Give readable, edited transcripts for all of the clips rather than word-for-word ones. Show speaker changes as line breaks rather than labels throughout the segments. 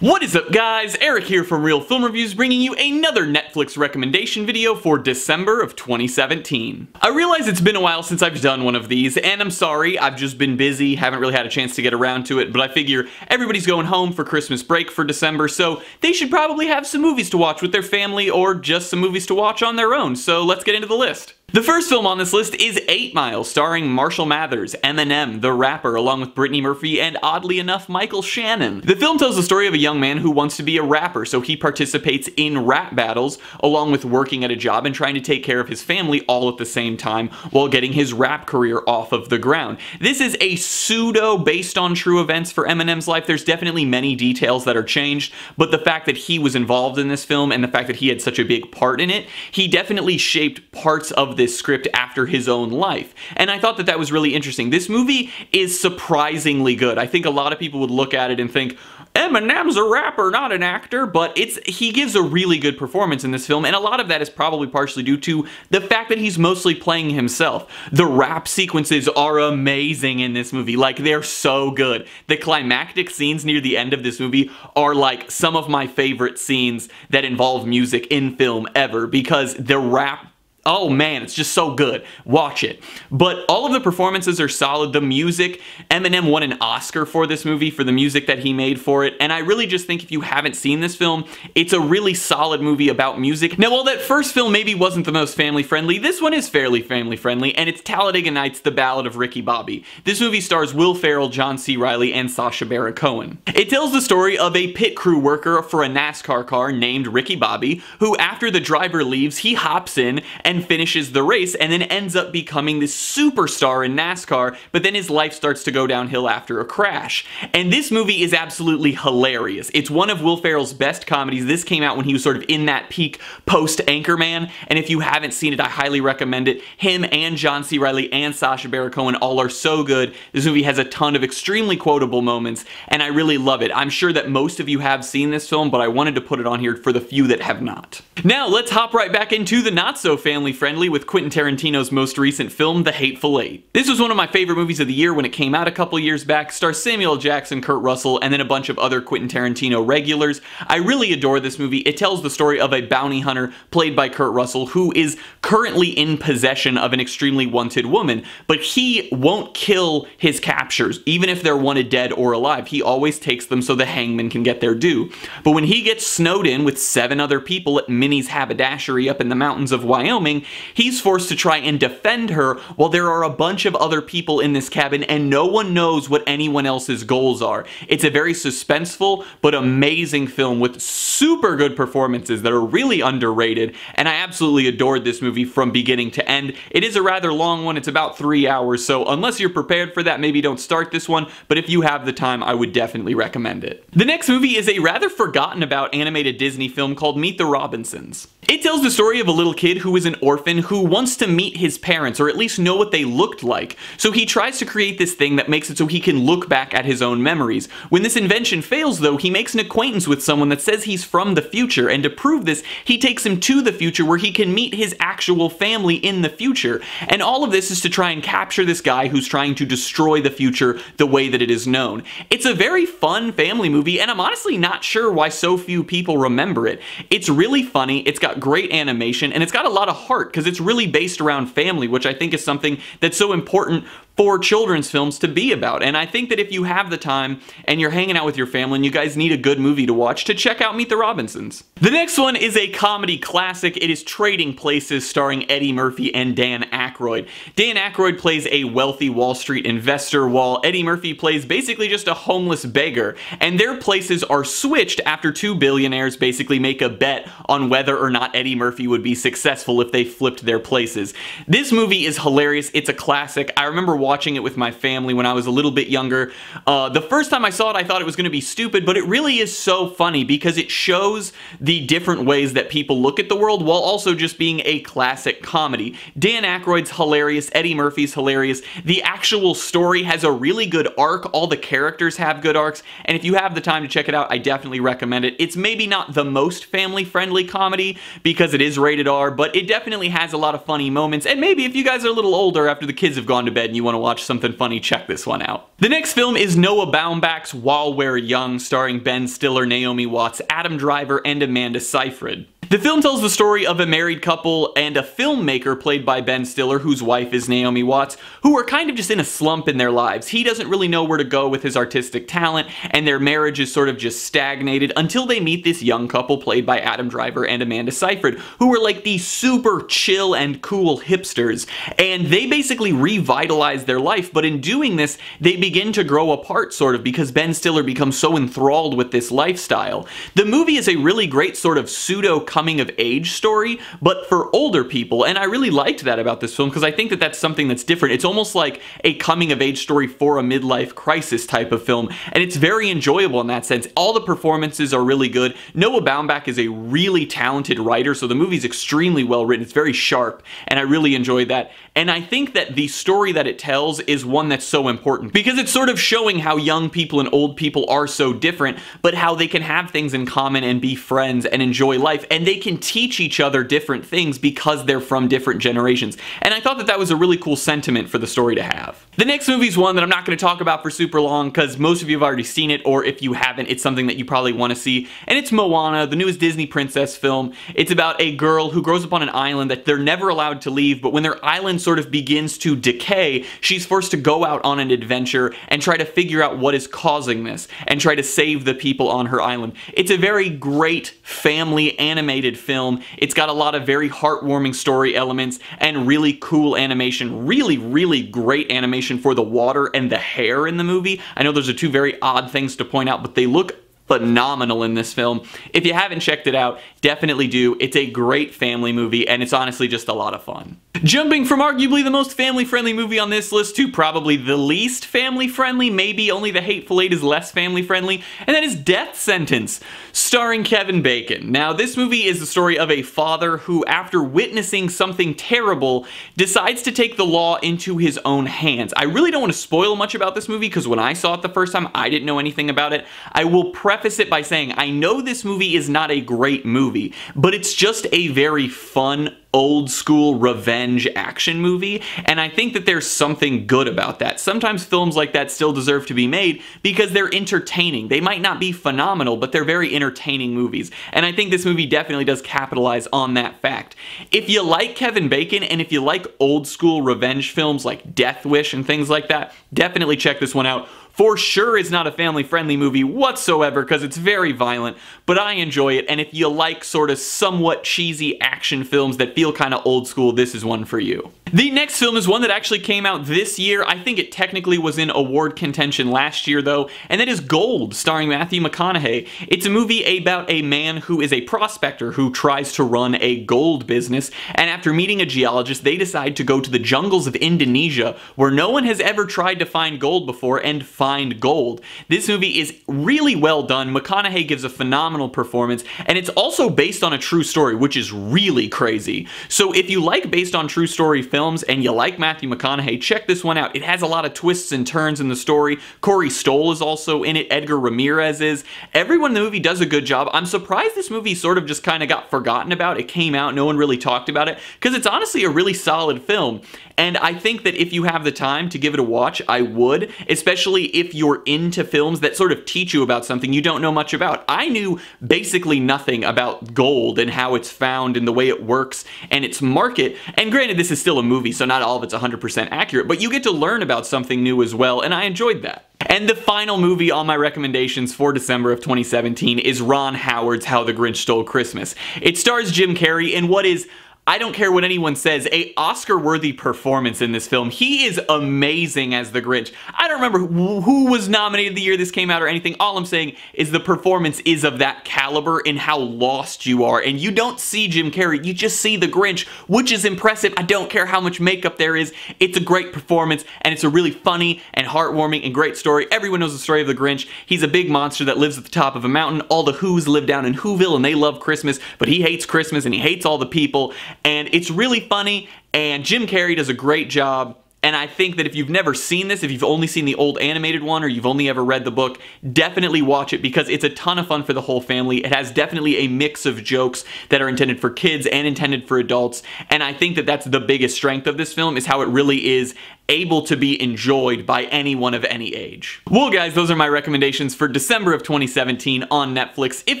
What is up, guys? Eric here from Real Film Reviews, bringing you another Netflix recommendation video for December of 2017. I realize it's been a while since I've done one of these, and I'm sorry, I've just been busy, haven't really had a chance to get around to it, but I figure everybody's going home for Christmas break for December, so they should probably have some movies to watch with their family or just some movies to watch on their own, so let's get into the list. The first film on this list is 8 Mile, starring Marshall Mathers, Eminem, the rapper, along with Brittany Murphy, and oddly enough, Michael Shannon. The film tells the story of a young man who wants to be a rapper, so he participates in rap battles, along with working at a job and trying to take care of his family all at the same time, while getting his rap career off of the ground. This is a pseudo based on true events for Eminem's life. There's definitely many details that are changed, but the fact that he was involved in this film and the fact that he had such a big part in it, he definitely shaped parts of this script after his own life. And I thought that that was really interesting. This movie is surprisingly good. I think a lot of people would look at it and think, Eminem's a rapper, not an actor, but he gives a really good performance in this film, and a lot of that is probably partially due to the fact that he's mostly playing himself. The rap sequences are amazing in this movie. Like, they're so good. The climactic scenes near the end of this movie are like some of my favorite scenes that involve music in film ever, because the rap, oh man, it's just so good. Watch it. But all of the performances are solid. The music, Eminem won an Oscar for this movie for the music that he made for it, and I really just think if you haven't seen this film, it's a really solid movie about music. Now, while that first film maybe wasn't the most family-friendly, this one is fairly family-friendly, and it's Talladega Nights, The Ballad of Ricky Bobby. This movie stars Will Ferrell, John C. Reilly, and Sacha Baron Cohen. It tells the story of a pit crew worker for a NASCAR car named Ricky Bobby, who after the driver leaves, he hops in and finishes the race and then ends up becoming this superstar in NASCAR, but then his life starts to go downhill after a crash. And this movie is absolutely hilarious. It's one of Will Ferrell's best comedies. This came out when he was sort of in that peak post-Anchorman, and if you haven't seen it, I highly recommend it. Him and John C. Reilly and Sacha Baron Cohen all are so good. This movie has a ton of extremely quotable moments, and I really love it. I'm sure that most of you have seen this film, but I wanted to put it on here for the few that have not. Now, let's hop right back into the not-so-family-friendly with Quentin Tarantino's most recent film, The Hateful Eight. This was one of my favorite movies of the year when it came out a couple years back. Stars Samuel L. Jackson, Kurt Russell, and then a bunch of other Quentin Tarantino regulars. I really adore this movie. It tells the story of a bounty hunter played by Kurt Russell who is currently in possession of an extremely wanted woman, but he won't kill his captures, even if they're wanted dead or alive. He always takes them so the hangman can get their due. But when he gets snowed in with 7 other people at Minnie's haberdashery up in the mountains of Wyoming, he's forced to try and defend her while there are a bunch of other people in this cabin and no one knows what anyone else's goals are. It's a very suspenseful but amazing film with super good performances that are really underrated, and I absolutely adored this movie from beginning to end. It is a rather long one. It's about 3 hours, so unless you're prepared for that, maybe don't start this one, but if you have the time, I would definitely recommend it. The next movie is a rather forgotten about animated Disney film called Meet the Robinsons. It tells the story of a little kid who is an orphan who wants to meet his parents, or at least know what they looked like. So he tries to create this thing that makes it so he can look back at his own memories. When this invention fails, though, he makes an acquaintance with someone that says he's from the future, and to prove this, he takes him to the future where he can meet his actual family in the future. And all of this is to try and capture this guy who's trying to destroy the future the way that it is known. It's a very fun family movie, and I'm honestly not sure why so few people remember it. It's really funny, it's got great animation, and it's got a lot of heart because it's really based around family, which I think is something that's so important for children's films to be about. And I think that if you have the time and you're hanging out with your family and you guys need a good movie to watch, to check out Meet the Robinsons. The next one is a comedy classic. It is Trading Places, starring Eddie Murphy and Dan Aykroyd. Dan Aykroyd plays a wealthy Wall Street investor, while Eddie Murphy plays basically just a homeless beggar. And their places are switched after 2 billionaires basically make a bet on whether or not Eddie Murphy would be successful if they flipped their places. This movie is hilarious. It's a classic. I remember watching it with my family when I was a little bit younger. The first time I saw it, I thought it was going to be stupid, but it really is so funny because it shows the different ways that people look at the world while also just being a classic comedy. Dan Aykroyd's hilarious, Eddie Murphy's hilarious. The actual story has a really good arc. All the characters have good arcs, and if you have the time to check it out, I definitely recommend it. It's maybe not the most family-friendly comedy because it is rated R, but it definitely has a lot of funny moments, and maybe if you guys are a little older after the kids have gone to bed and you want want to watch something funny, check this one out. The next film is Noah Baumbach's While We're Young, starring Ben Stiller, Naomi Watts, Adam Driver, and Amanda Seyfried. The film tells the story of a married couple and a filmmaker played by Ben Stiller, whose wife is Naomi Watts, who are kind of just in a slump in their lives. He doesn't really know where to go with his artistic talent, and their marriage is sort of just stagnated until they meet this young couple played by Adam Driver and Amanda Seyfried, who are like these super chill and cool hipsters, and they basically revitalize their life, but in doing this, they begin to grow apart sort of because Ben Stiller becomes so enthralled with this lifestyle. The movie is a really great sort of pseudo coming of age story, but for older people, and I really liked that about this film because I think that that's something that's different. It's almost like a coming of age story for a midlife crisis type of film, and it's very enjoyable in that sense. All the performances are really good. Noah Baumbach is a really talented writer, so the movie's extremely well written. It's very sharp, and I really enjoyed that. And I think that the story that it tells is one that's so important because it's sort of showing how young people and old people are so different, but how they can have things in common and be friends and enjoy life, and they can teach each other different things because they're from different generations. And I thought that that was a really cool sentiment for the story to have. The next movie is one that I'm not going to talk about for super long because most of you have already seen it, or if you haven't, it's something that you probably want to see, and it's Moana, the newest Disney princess film. It's about a girl who grows up on an island that they're never allowed to leave, but when their island sort of begins to decay, she's forced to go out on an adventure and try to figure out what is causing this and try to save the people on her island. It's a very great family animated film. It's got a lot of very heartwarming story elements and really cool animation. Really great animation for the water and the hair in the movie. I know those are two very odd things to point out, but they look phenomenal in this film. If you haven't checked it out, definitely do. It's a great family movie, and it's honestly just a lot of fun. Jumping from arguably the most family-friendly movie on this list to probably the least family-friendly, maybe only The Hateful Eight is less family-friendly, and that is Death Sentence, starring Kevin Bacon. Now, this movie is the story of a father who, after witnessing something terrible, decides to take the law into his own hands. I really don't want to spoil much about this movie because when I saw it the first time, I didn't know anything about it. I will preface it by saying I know this movie is not a great movie, but it's just a very fun, old school revenge action movie, and I think that there's something good about that. Sometimes films like that still deserve to be made because they're entertaining. They might not be phenomenal, but they're very entertaining movies, and I think this movie definitely does capitalize on that fact. If you like Kevin Bacon, and if you like old school revenge films like Death Wish and things like that, definitely check this one out. For sure it's not a family-friendly movie whatsoever because it's very violent, but I enjoy it, and if you like sort of somewhat cheesy action films that feel kind of old school, this is one for you. The next film is one that actually came out this year. I think it technically was in award contention last year though, and that is Gold, starring Matthew McConaughey. It's a movie about a man who is a prospector who tries to run a gold business, and after meeting a geologist, they decide to go to the jungles of Indonesia, where no one has ever tried to find gold before, and find gold. This movie is really well done. McConaughey gives a phenomenal performance, and it's also based on a true story, which is really crazy. So if you like based on true story films and you like Matthew McConaughey, check this one out. It has a lot of twists and turns in the story. Corey Stoll is also in it. Edgar Ramirez is. Everyone in the movie does a good job. I'm surprised this movie sort of just kind of got forgotten about. It came out, no one really talked about it, because it's honestly a really solid film. And I think that if you have the time to give it a watch, I would, especially if you're into films that sort of teach you about something you don't know much about. I knew basically nothing about gold and how it's found and the way it works and its market. And granted, this is still a movie, so not all of it's 100% accurate, but you get to learn about something new as well, and I enjoyed that. And the final movie on my recommendations for December of 2017 is Ron Howard's How the Grinch Stole Christmas. It stars Jim Carrey in what is, I don't care what anyone says, a Oscar-worthy performance in this film. He is amazing as the Grinch. I don't remember who was nominated the year this came out or anything. All I'm saying is the performance is of that caliber in how lost you are. And you don't see Jim Carrey, you just see the Grinch, which is impressive. I don't care how much makeup there is. It's a great performance, and it's a really funny and heartwarming and great story. Everyone knows the story of the Grinch. He's a big monster that lives at the top of a mountain. All the Who's live down in Whoville, and they love Christmas, but he hates Christmas, and he hates all the people. And it's really funny, and Jim Carrey does a great job. And I think that if you've never seen this, if you've only seen the old animated one or you've only ever read the book, definitely watch it because it's a ton of fun for the whole family. It has definitely a mix of jokes that are intended for kids and intended for adults. And I think that that's the biggest strength of this film, is how it really is able to be enjoyed by anyone of any age. Well guys, those are my recommendations for December of 2017 on Netflix. If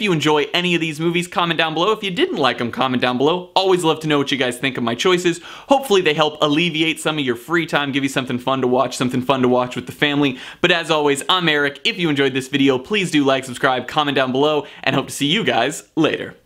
you enjoy any of these movies, comment down below. If you didn't like them, comment down below. Always love to know what you guys think of my choices. Hopefully they help alleviate some of your free time, give you something fun to watch with the family. But as always, I'm Eric. If you enjoyed this video, please do like, subscribe, comment down below, and hope to see you guys later.